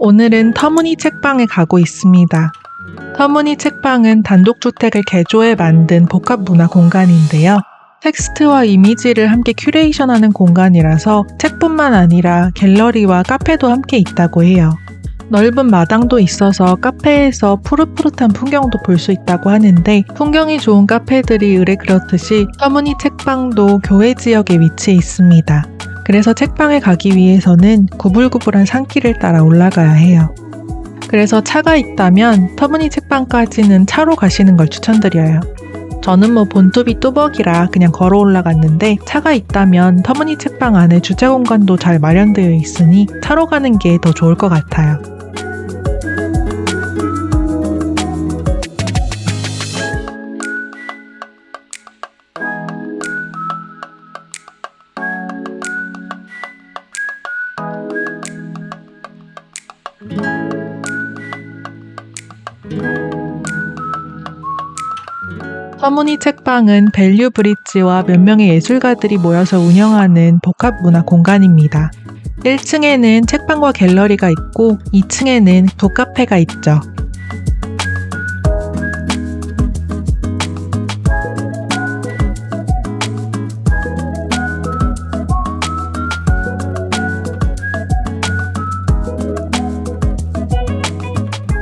오늘은 터무니 책방에 가고 있습니다. 터무니 책방은 단독주택을 개조해 만든 복합문화 공간인데요. 텍스트와 이미지를 함께 큐레이션하는 공간이라서 책뿐만 아니라 갤러리와 카페도 함께 있다고 해요. 넓은 마당도 있어서 카페에서 푸릇푸릇한 풍경도 볼 수 있다고 하는데, 풍경이 좋은 카페들이 의뢰 그렇듯이 터무니 책방도 교외 지역에 위치해 있습니다. 그래서 책방에 가기 위해서는 구불구불한 산길을 따라 올라가야 해요. 그래서 차가 있다면 터무니 책방까지는 차로 가시는 걸 추천드려요. 저는 본투비 뚜벅이라 그냥 걸어 올라갔는데, 차가 있다면 터무니 책방 안에 주차 공간도 잘 마련되어 있으니 차로 가는 게 더 좋을 것 같아요. 터무니 책방은 밸류 브릿지와 몇 명의 예술가들이 모여서 운영하는 복합문화 공간입니다. 1층에는 책방과 갤러리가 있고 2층에는 북카페가 있죠.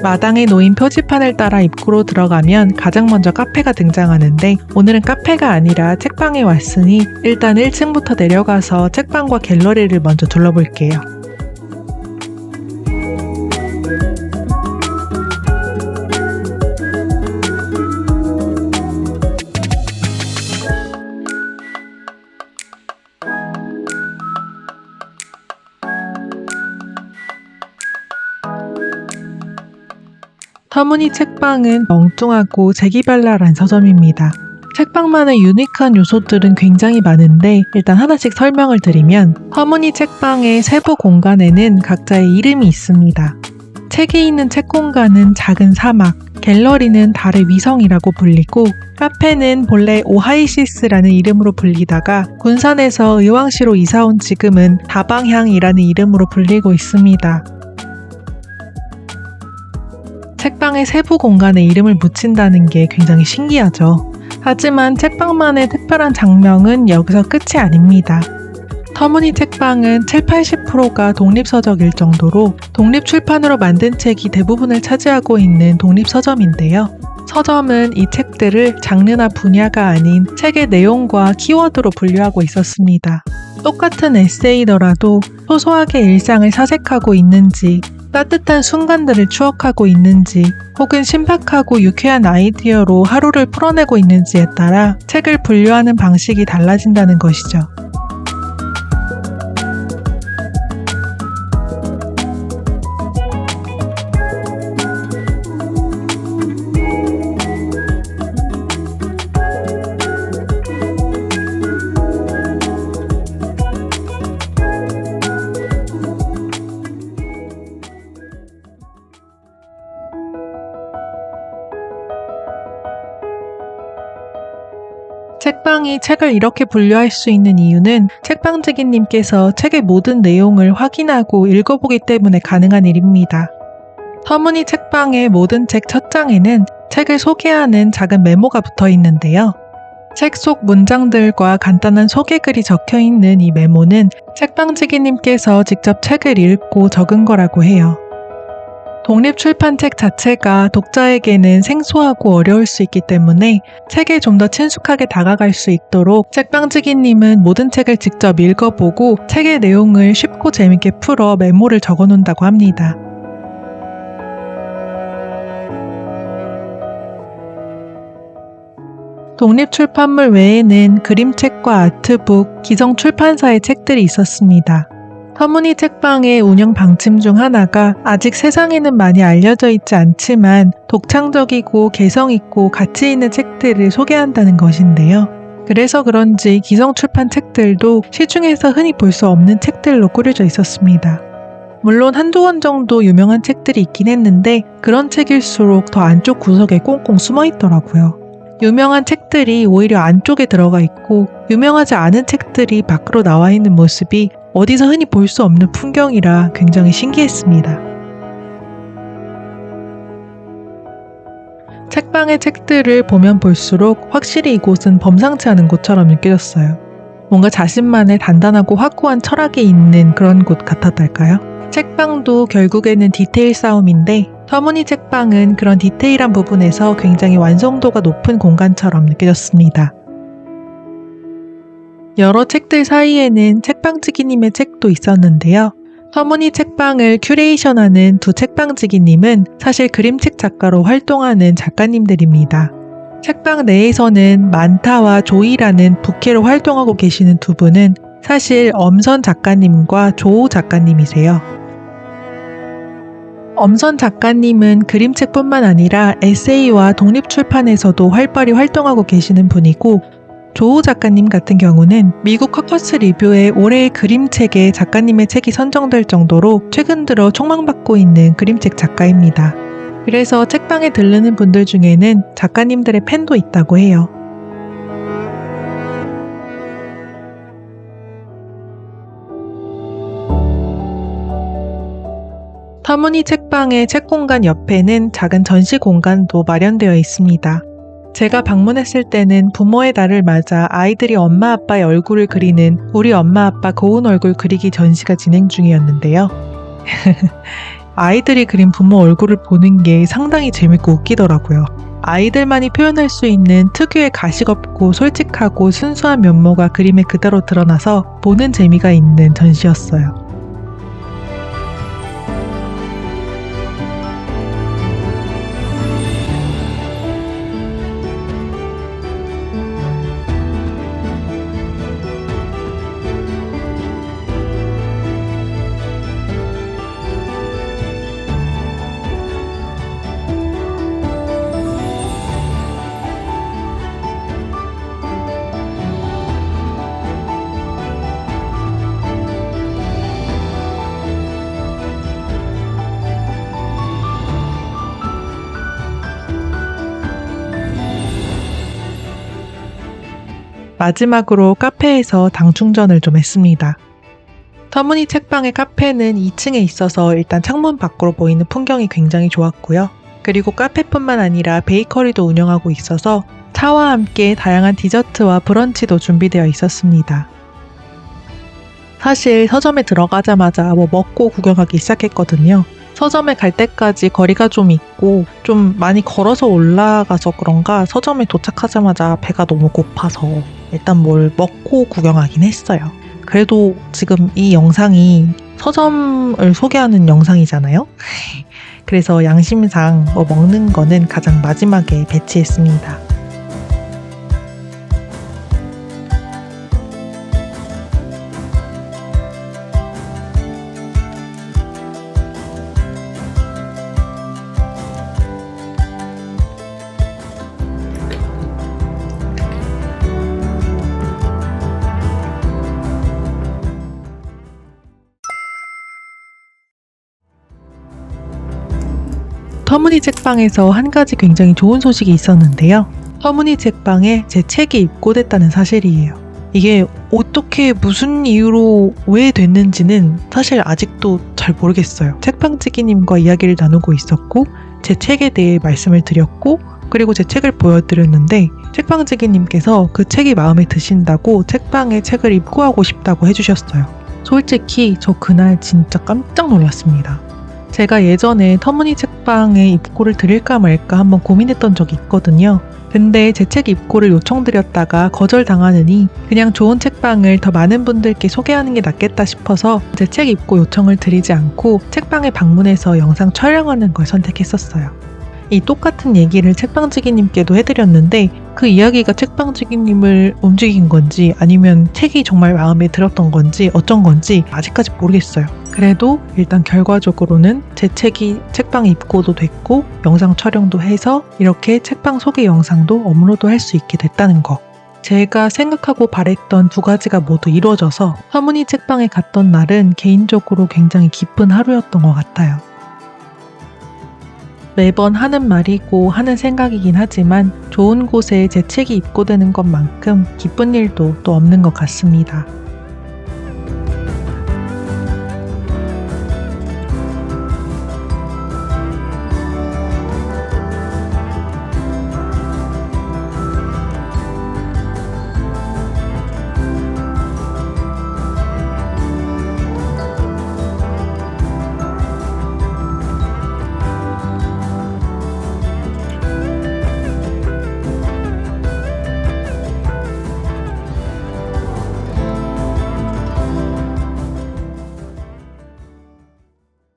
마당에 놓인 표지판을 따라 입구로 들어가면 가장 먼저 카페가 등장하는데, 오늘은 카페가 아니라 책방에 왔으니 일단 1층부터 내려가서 책방과 갤러리를 먼저 둘러볼게요. 터무니 책방은 엉뚱하고 재기발랄한 서점입니다. 책방만의 유니크한 요소들은 굉장히 많은데, 일단 하나씩 설명을 드리면, 터무니 책방의 세부 공간에는 각자의 이름이 있습니다. 책이 있는 책 공간은 작은 사막, 갤러리는 달의 위성이라고 불리고, 카페는 본래 오하이시스라는 이름으로 불리다가 군산에서 의왕시로 이사온 지금은 다방향이라는 이름으로 불리고 있습니다. 책방의 세부 공간에 이름을 붙인다는 게 굉장히 신기하죠. 하지만 책방만의 특별한 장면은 여기서 끝이 아닙니다. 터무니 책방은 70~80%가 독립서적일 정도로 독립출판으로 만든 책이 대부분을 차지하고 있는 독립서점인데요. 서점은 이 책들을 장르나 분야가 아닌 책의 내용과 키워드로 분류하고 있었습니다. 똑같은 에세이더라도 소소하게 일상을 사색하고 있는지, 따뜻한 순간들을 추억하고 있는지, 혹은 신박하고 유쾌한 아이디어로 하루를 풀어내고 있는지에 따라 책을 분류하는 방식이 달라진다는 것이죠. 책방이 책을 이렇게 분류할 수 있는 이유는 책방지기님께서 책의 모든 내용을 확인하고 읽어보기 때문에 가능한 일입니다. 터무니 책방의 모든 책 첫 장에는 책을 소개하는 작은 메모가 붙어 있는데요. 책 속 문장들과 간단한 소개글이 적혀 있는 이 메모는 책방지기님께서 직접 책을 읽고 적은 거라고 해요. 독립출판책 자체가 독자에게는 생소하고 어려울 수 있기 때문에 책에 좀 더 친숙하게 다가갈 수 있도록 책방지기님은 모든 책을 직접 읽어보고 책의 내용을 쉽고 재밌게 풀어 메모를 적어놓는다고 합니다. 독립출판물 외에는 그림책과 아트북, 기성출판사의 책들이 있었습니다. 터무니 책방의 운영 방침 중 하나가 아직 세상에는 많이 알려져 있지 않지만 독창적이고 개성있고 가치 있는 책들을 소개한다는 것인데요. 그래서 그런지 기성출판 책들도 시중에서 흔히 볼 수 없는 책들로 꾸려져 있었습니다. 물론 한두 권 정도 유명한 책들이 있긴 했는데 그런 책일수록 더 안쪽 구석에 꽁꽁 숨어 있더라고요. 유명한 책들이 오히려 안쪽에 들어가 있고 유명하지 않은 책들이 밖으로 나와 있는 모습이 어디서 흔히 볼 수 없는 풍경이라 굉장히 신기했습니다. 책방의 책들을 보면 볼수록 확실히 이곳은 범상치 않은 곳처럼 느껴졌어요. 뭔가 자신만의 단단하고 확고한 철학이 있는 그런 곳 같았달까요? 책방도 결국에는 디테일 싸움인데 터무니 책방은 그런 디테일한 부분에서 굉장히 완성도가 높은 공간처럼 느껴졌습니다. 여러 책들 사이에는 책방지기님의 책도 있었는데요. 터무니 책방을 큐레이션하는 두 책방지기님은 사실 그림책 작가로 활동하는 작가님들입니다. 책방 내에서는 만타와 조이라는 부캐로 활동하고 계시는 두 분은 사실 엄선 작가님과 조우 작가님이세요. 엄선 작가님은 그림책뿐만 아니라 에세이와 독립출판에서도 활발히 활동하고 계시는 분이고, 조우 작가님 같은 경우는 미국 커커스 리뷰의 올해의 그림책에 작가님의 책이 선정될 정도로 최근 들어 촉망받고 있는 그림책 작가입니다. 그래서 책방에 들르는 분들 중에는 작가님들의 팬도 있다고 해요. 터무니 책방의 책공간 옆에는 작은 전시 공간도 마련되어 있습니다. 제가 방문했을 때는 부모의 날을 맞아 아이들이 엄마 아빠의 얼굴을 그리는 우리 엄마 아빠 고운 얼굴 그리기 전시가 진행 중이었는데요. 아이들이 그린 부모 얼굴을 보는 게 상당히 재밌고 웃기더라고요. 아이들만이 표현할 수 있는 특유의 가식 없고 솔직하고 순수한 면모가 그림에 그대로 드러나서 보는 재미가 있는 전시였어요. 마지막으로 카페에서 당 충전을 좀 했습니다. 터무니 책방의 카페는 2층에 있어서 일단 창문 밖으로 보이는 풍경이 굉장히 좋았고요. 그리고 카페뿐만 아니라 베이커리도 운영하고 있어서 차와 함께 다양한 디저트와 브런치도 준비되어 있었습니다. 사실 서점에 들어가자마자 먹고 구경하기 시작했거든요. 서점에 갈 때까지 거리가 좀 있고 좀 많이 걸어서 올라가서 그런가 서점에 도착하자마자 배가 너무 고파서 일단 뭘 먹고 구경하긴 했어요. 그래도 지금 이 영상이 서점을 소개하는 영상이잖아요. 그래서 양심상 먹는 거는 가장 마지막에 배치했습니다. 터무니 책방에서 한 가지 굉장히 좋은 소식이 있었는데요. 터무니 책방에 제 책이 입고됐다는 사실이에요. 이게 어떻게 무슨 이유로 왜 됐는지는 사실 아직도 잘 모르겠어요. 책방지기님과 이야기를 나누고 있었고 제 책에 대해 말씀을 드렸고 그리고 제 책을 보여드렸는데 책방지기님께서 그 책이 마음에 드신다고 책방에 책을 입고하고 싶다고 해주셨어요. 솔직히 저 그날 진짜 깜짝 놀랐습니다. 제가 예전에 터무니 책방에 입고를 드릴까 말까 한번 고민했던 적이 있거든요. 근데 제 책 입고를 요청드렸다가 거절당하느니 그냥 좋은 책방을 더 많은 분들께 소개하는 게 낫겠다 싶어서 제 책 입고 요청을 드리지 않고 책방에 방문해서 영상 촬영하는 걸 선택했었어요. 이 똑같은 얘기를 책방지기님께도 해드렸는데 그 이야기가 책방지기님을 움직인 건지 아니면 책이 정말 마음에 들었던 건지 어쩐 건지 아직까지 모르겠어요. 그래도 일단 결과적으로는 제 책이 책방에 입고도 됐고 영상 촬영도 해서 이렇게 책방 소개 영상도 업로드할 수 있게 됐다는 거. 제가 생각하고 바랬던 두 가지가 모두 이루어져서 터무니 책방에 갔던 날은 개인적으로 굉장히 기쁜 하루였던 것 같아요. 매번 하는 말이고 하는 생각이긴 하지만 좋은 곳에 제 책이 입고되는 것만큼 기쁜 일도 또 없는 것 같습니다.